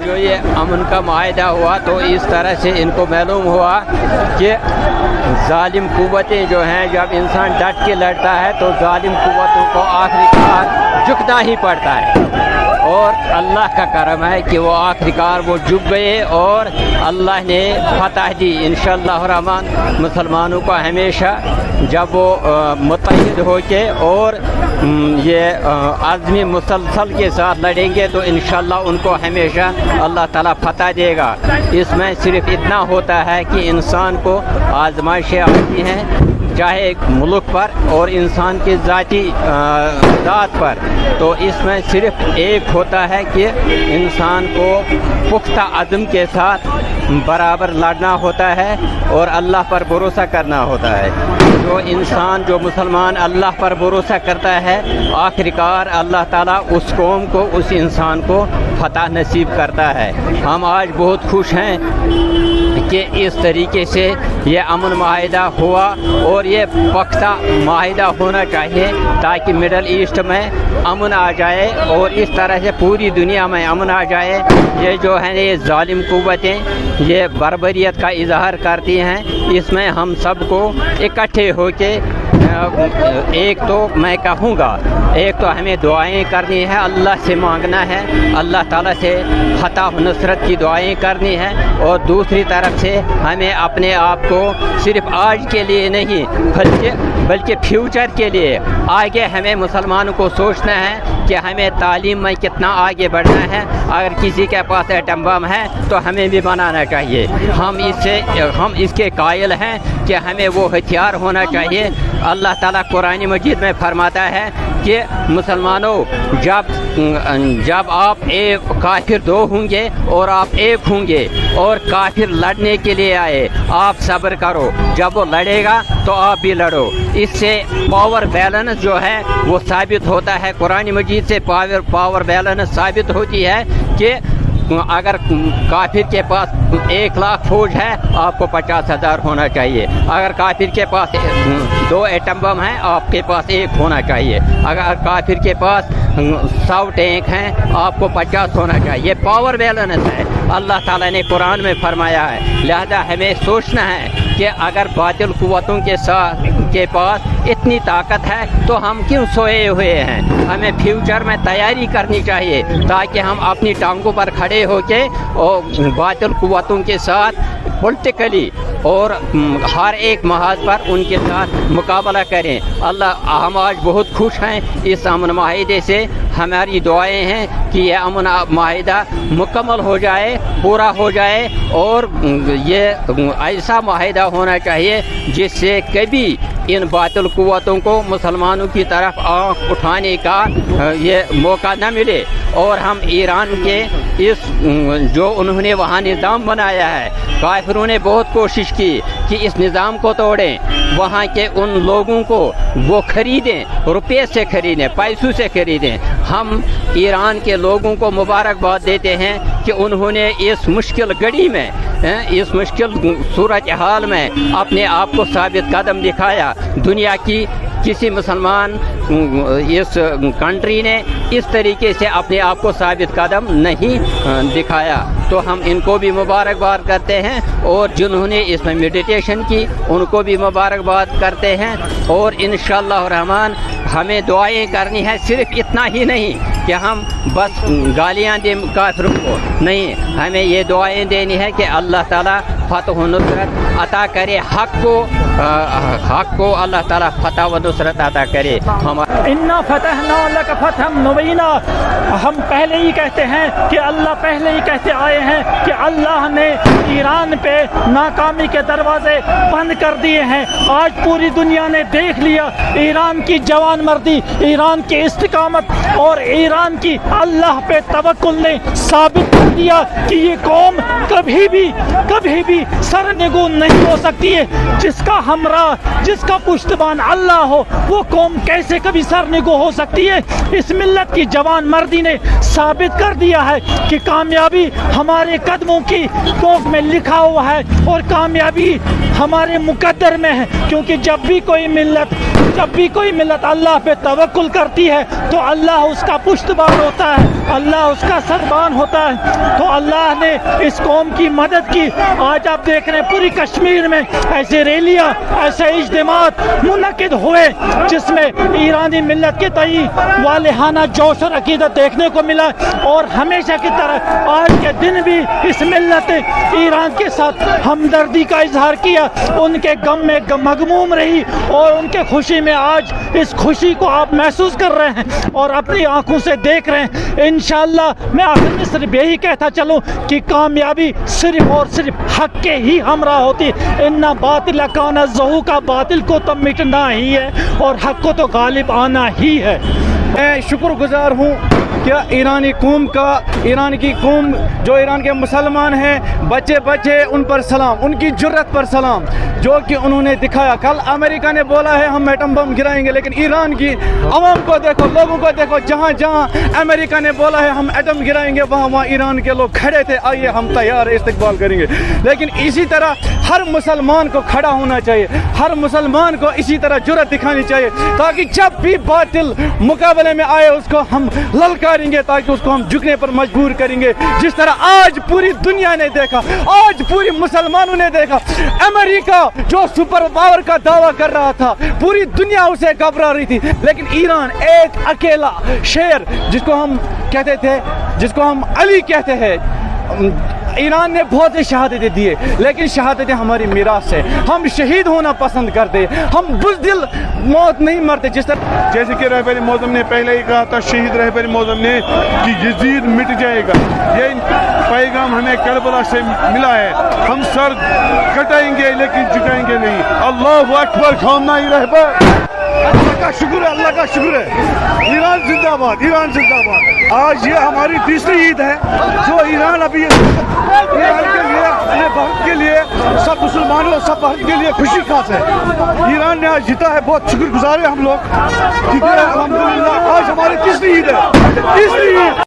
जो ये अमन का माहिदा हुआ तो इस तरह से इनको मालूम हुआ कि जालिम कुव्वतें जो हैं, जब इंसान डट के लड़ता है तो जालिम कुव्वतों को आखिरकार झुकना ही पड़ता है। और अल्लाह का करम है कि वो आखिरकार वो झुक गए और अल्लाह ने फतह दी इंशाअल्लाह रहमान। मुसलमानों को हमेशा जब वो मुत्तहिद होके और ये आज़मी मुसलसल के साथ लड़ेंगे तो इंशाअल्लाह उनको हमेशा अल्लाह ताला फतह देगा। इसमें सिर्फ इतना होता है कि इंसान को आजमाइशें आती हैं, चाहे एक मुल्क पर और इंसान की ज़ात पर, तो इसमें सिर्फ एक होता है कि इंसान को पुख्ता अज़्म के साथ बराबर लड़ना होता है और अल्लाह पर भरोसा करना होता है। जो इंसान, जो मुसलमान अल्लाह पर भरोसा करता है, आखिरकार अल्लाह ताला उस कौम को, उस इंसान को फतह नसीब करता है। हम आज बहुत खुश हैं कि इस तरीके से ये अमन माहिदा हुआ और ये पख्ता माहिदा होना चाहिए ताकि मिडल ईस्ट में अमन आ जाए और इस तरह से पूरी दुनिया में अमन आ जाए। ये जो है ये जालिम कुव्वतें ये बर्बरियत का इजहार करती हैं, इसमें हम सबको इकट्ठे होके एक तो मैं कहूँगा, एक तो हमें दुआएं करनी है, अल्लाह से मांगना है, अल्लाह ताला से फतह नुसरत की दुआएं करनी है। और दूसरी तरफ से हमें अपने आप को सिर्फ आज के लिए नहीं बल्कि फ्यूचर के लिए आगे हमें मुसलमानों को सोचना है कि हमें तालीम में कितना आगे बढ़ना है। अगर किसी के पास एटम बम है तो हमें भी बनाना चाहिए। हम इसके कायल हैं कि हमें वो हथियार होना चाहिए। अल्लाह ताला कुरान मजीद में फरमाता है कि मुसलमानों, जब आप एक काफिर दो होंगे और आप एक होंगे और काफिर लड़ने के लिए आए, आप सब्र करो, जब वो लड़ेगा तो आप भी लड़ो। इससे पावर बैलेंस जो है वो साबित होता है। कुरान मजीद से पावर बैलेंस साबित होती है कि अगर काफिर के पास 1 लाख फौज है, आपको 50,000 होना चाहिए। अगर काफिर के पास 2 एटम बम हैं, आपके पास 1 होना चाहिए। अगर काफिर के पास 100 टैंक हैं, आपको 50 होना चाहिए। पावर बैलेंस है, अल्लाह ताला ने कुरान में फरमाया है। लिहाजा हमें सोचना है कि अगर बातिल कुव्वतों के पास इतनी ताकत है तो हम क्यों सोए हुए हैं। हमें फ्यूचर में तैयारी करनी चाहिए ताकि हम अपनी टांगों पर खड़े होके और बातिल कुव्वतों के साथ पॉलिटिकली और हर एक महाज पर उनके साथ मुकाबला करें। हम आज बहुत खुश हैं इस अमन माहिदे से। हमारी दुआएं हैं कि यह अमन माहिदा मुकम्मल हो जाए, पूरा हो जाए और ये ऐसा माहिदा होना चाहिए जिससे कभी इन बातिल कुव्वतों को मुसलमानों की तरफ आँख उठाने का ये मौका न मिले। और हम ईरान के इस जो उन्होंने वहाँ निज़ाम बनाया है, काफिरों ने बहुत कोशिश की कि इस निज़ाम को तोड़ें, वहाँ के उन लोगों को वो खरीदें, रुपये से खरीदें, पैसों से खरीदें। हम ईरान के लोगों को मुबारकबाद देते हैं कि उन्होंने इस मुश्किल घड़ी में, इस मुश्किल सूरत हाल में अपने आप को साबित कदम दिखाया। दुनिया की किसी मुसलमान इस कंट्री ने इस तरीके से अपने आप को साबित कदम नहीं दिखाया। तो हम इनको भी मुबारकबाद करते हैं और जिन्होंने इसमें मेडिटेशन की उनको भी मुबारकबाद करते हैं। और इंशाअल्लाह रहमान हमें दुआएं करनी है, सिर्फ इतना ही नहीं कि हम बस गालियां दें काफिरों को, नहीं, हमें ये दुआएं देनी है कि अल्लाह ताला फतह नुसरत अता करे, हक को अल्लाह ताला फतह व नुसरत अता करे। इन्ना फतहना लक फतहम मुबीना, हम पहले ही कहते हैं कि अल्लाह पहले ही कहते आए हैं कि अल्लाह ने ईरान पे नाकामी के दरवाजे बंद कर दिए हैं। आज पूरी दुनिया ने देख लिया ईरान की जवान मर्दी, ईरान की इस्तिकामत और ईरान की अल्लाह पे तवक्कुल ने साबित कर दिया कि ये कौम कभी भी सरनिगू नहीं हो सकती है। जिसका हमरा, जिसका पुश्तबान अल्लाह हो, वो कौम कैसे कभी सरनिगू हो सकती है। इस मिल्लत की जवान मर्दी ने साबित कर दिया है कि कामयाबी हमारे कदमों की कोख में लिखा हुआ है और कामयाबी हमारे मुकद्दर में है। क्योंकि जब भी कोई मिल्लत जब भी कोई मिल्लत अल्लाह पे तवक्कुल करती है तो अल्लाह उसका पुश्तबान होता है, अल्लाह उसका सरबान होता है। तो अल्लाह ने इस कौम की मदद की। आज आप देख रहे हैं पूरी कश्मीर में ऐसे रैलियाँ, ऐसे इज्तिमात मुनक्किद हुए जिसमें ईरानी मिल्लत के तई वालिहाना जोश और अकीदत देखने को मिला। और हमेशा की तरह आज के दिन भी इस मिल्लत ईरान के साथ हमदर्दी का इजहार किया, उनके गम में मगमूम रही और उनके खुशी में आज इस खुशी को आप महसूस कर रहे हैं और अपनी आंखों से देख रहे हैं। इंशाअल्लाह मैं आखिर में सिर्फ यही कहता चलूं कि कामयाबी सिर्फ और सिर्फ हक के ही हमरा होती। इन्ना बातिल काना ज़हूका, बातिल को तो मिटना ही है और हक को तो गालिब आना ही है। मैं शुक्रगुजार हूँ क्या ईरानी कौम का, ईरान की कौम जो ईरान के मुसलमान हैं, बच्चे बच्चे उन पर सलाम, उनकी जुर्रत पर सलाम जो कि उन्होंने दिखाया। कल अमेरिका ने बोला है हम एटम बम गिराएंगे, लेकिन ईरान की अवाम को देखो, लोगों को देखो, जहाँ जहाँ अमेरिका ने बोला है हम एटम गिराएंगे वहाँ वहाँ ईरान के लोग खड़े थे, आइए हम तैयार है, इस्तकबाल करेंगे। लेकिन इसी तरह हर मुसलमान को खड़ा होना चाहिए, हर मुसलमान को इसी तरह जुर्रत दिखानी चाहिए ताकि जब भी बातिल मुकाबले में आए उसको हम ललकारेंगे, ताकि उसको हम झुकने पर मजबूर करेंगे। जिस तरह आज पूरी दुनिया ने देखा, आज पूरी मुसलमानों ने देखा, अमेरिका जो सुपर पावर का दावा कर रहा था पूरी दुनिया उसे घबरा रही थी, लेकिन ईरान एक अकेला शेर जिसको हम कहते थे, जिसको हम अली कहते हैं, ईरान ने बहुत सी शहादतें दिए, लेकिन शहादतें हमारी मीरास है। हम शहीद होना पसंद करते, हम बुज़दिल मौत नहीं मरते। जिस तरह जैसे कि रहबर मौज़म ने पहले ही कहा था, शहीद रहबर मौज़म ने कि यजीद मिट जाएगा, ये पैगाम हमें करबला से मिला है। हम सर कटाएंगे लेकिन झुकाएंगे नहीं। अल्लाह अकबर, खामना ही रहबर। अल्लाह का शुक्र है, अल्लाह का शुक्र है। ईरान जिंदाबाद, ईरान जिंदाबाद। आज ये हमारी तीसरी ईद है जो ईरान अभी ईरान के लिए, अपने भारत के लिए, सब मुसलमानों, सब भारत के लिए खुशी खास है। ईरान ने आज जीता है, बहुत शुक्रगुजार है हम लोग। ठीक है, अल्हम्दुलिल्लाह आज हमारी तीसरी ईद है, तीसरी ईद।